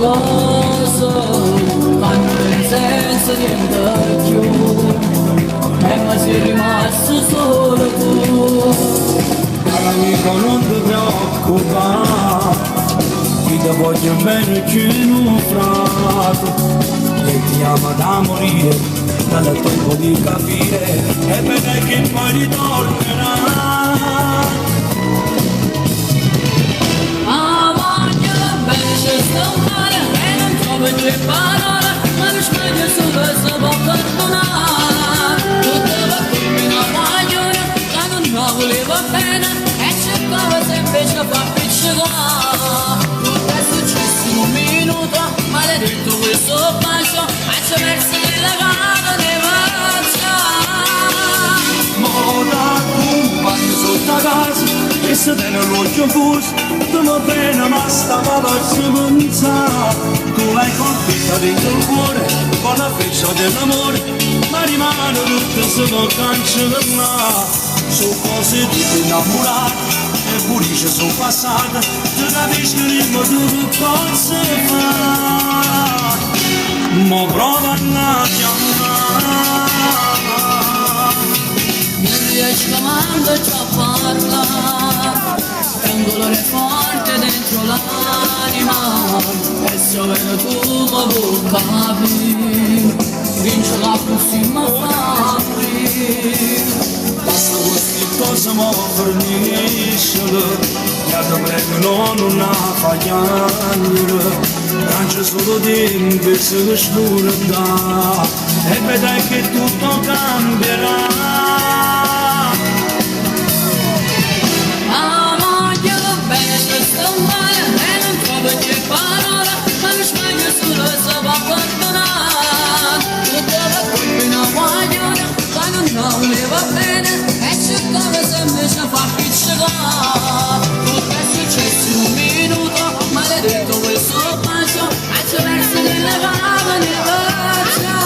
cosa quando il senso niente più e ma sei rimasto solo tu. Caro amico non ti preoccupare, ti voglio bene più in un frate e ti amo da morire, dal tempo di capire e bene che poi ritornerà. Che parole, ma non sbaglio su questo può perdonare. Tutto va come una maglione, ma non voleva bene e cercava sempre di far piccicare. Tutto è successo in un minuto, maledetto questo bacio, ma c'è verso nella gara ne faccia. Moda compagno sotto casa e se te l'occhio fuso tu va bene ma stava per pensare. Tu l'hai colpita dentro il cuore con la freccia dell'amore, ma rimane tutto se non cancella. Su cose di innamorate e pulisce sul passato, tu capisci il ritmo tu che posso fare. Mo prova a chiamare. Non riesco mai a parlare, è un dolore forte dentro l'anima e se vedo tu ma vuoi capire, vince la prossima fase. Basta queste cose ma forniscere, che ti prego non affagliare. Cangia solo tempo e se sfrutta e vedrai che tutto cambierà. Che parola, ma non sbaglio solo se va a perdonare. Tutto va come una maglione, ma non voleva bene e cercava sempre di far piccicare. Tutto è successo in un minuto, maledetto questo bacio, e c'è verso nella cava ne faccia.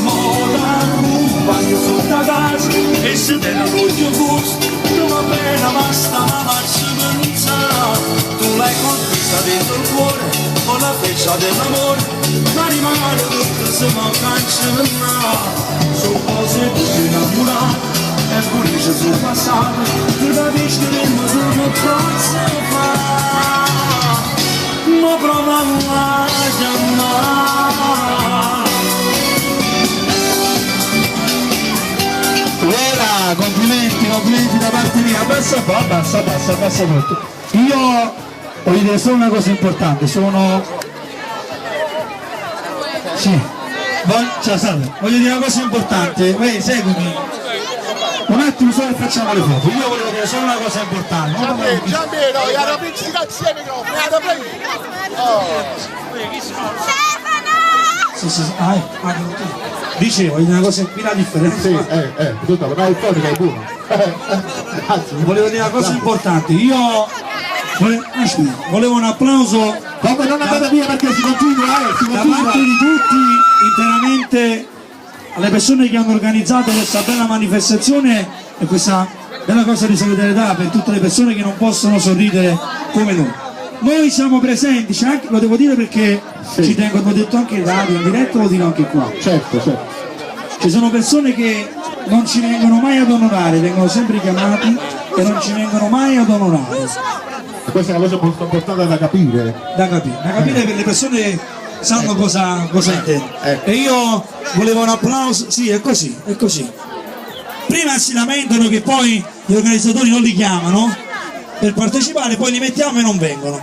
Moda compagno sotto casa e se te l'occhio gusto, tu va bene ma stava faccia pensare. Tu l'hai colpita dentro il cuore con la freccia dell'amore, ma rimane tutto se non cancella. Su cose di innamorate e pulisce sul passato, tu capisci che il modo che posso fare. Ma prova a chiamare. Allora, complimenti da parte mia. Abbassa un po', abbassa molto. Io voglio dire solo una cosa importante, sì, ciao, salve. Voglio dire una cosa importante, seguimi. Un attimo solo e facciamo le foto. Io volevo dire solo una cosa importante. Giambino, gli hanno pizzicato insieme i microfoni, hanno preso. Sì, dicevo, voglio dire una cosa qui la differenza. Sì, tutto, ma il codice è buono. Volevo dire una cosa importante, io volevo un applauso. Come non andate via perché si continua, da parte di tutti, interamente alle persone che hanno organizzato questa bella manifestazione e questa bella cosa di solidarietà per tutte le persone che non possono sorridere come noi. Noi siamo presenti, anche, lo devo dire perché ci tengo, l'ho detto anche in radio, in diretta, lo dico anche qua. Certo. Ci sono persone che non ci vengono mai ad onorare, vengono sempre chiamati e non ci vengono mai ad onorare. E questa è una cosa molto importante da capire. Da capire per le persone che sanno cosa intendo. E io volevo un applauso, sì, è così. Prima si lamentano che poi gli organizzatori non li chiamano per partecipare, poi li mettiamo e non vengono.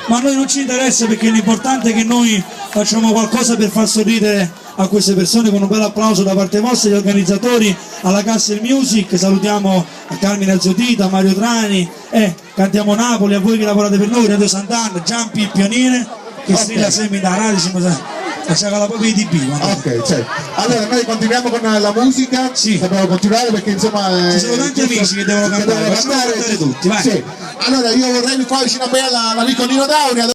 Ma a noi non ci interessa perché l'importante è che noi facciamo qualcosa per far sorridere a queste persone con un bel applauso da parte vostra, gli organizzatori, alla Castle Music, salutiamo a Carmine Azzotita, a Mario Trani, cantiamo Napoli, a voi che lavorate per noi, Radio Sant'Anna, Giampi il pioniere, che strilla sempre da radio, facciamo la propria IDB. Ok, certo. Allora noi continuiamo con la musica, dobbiamo continuare perché insomma... Ci sono tanti amici che devono cantare, tutti, vai. Sì. Allora io vorrei qua vicino a me l'amico Nino Dauri.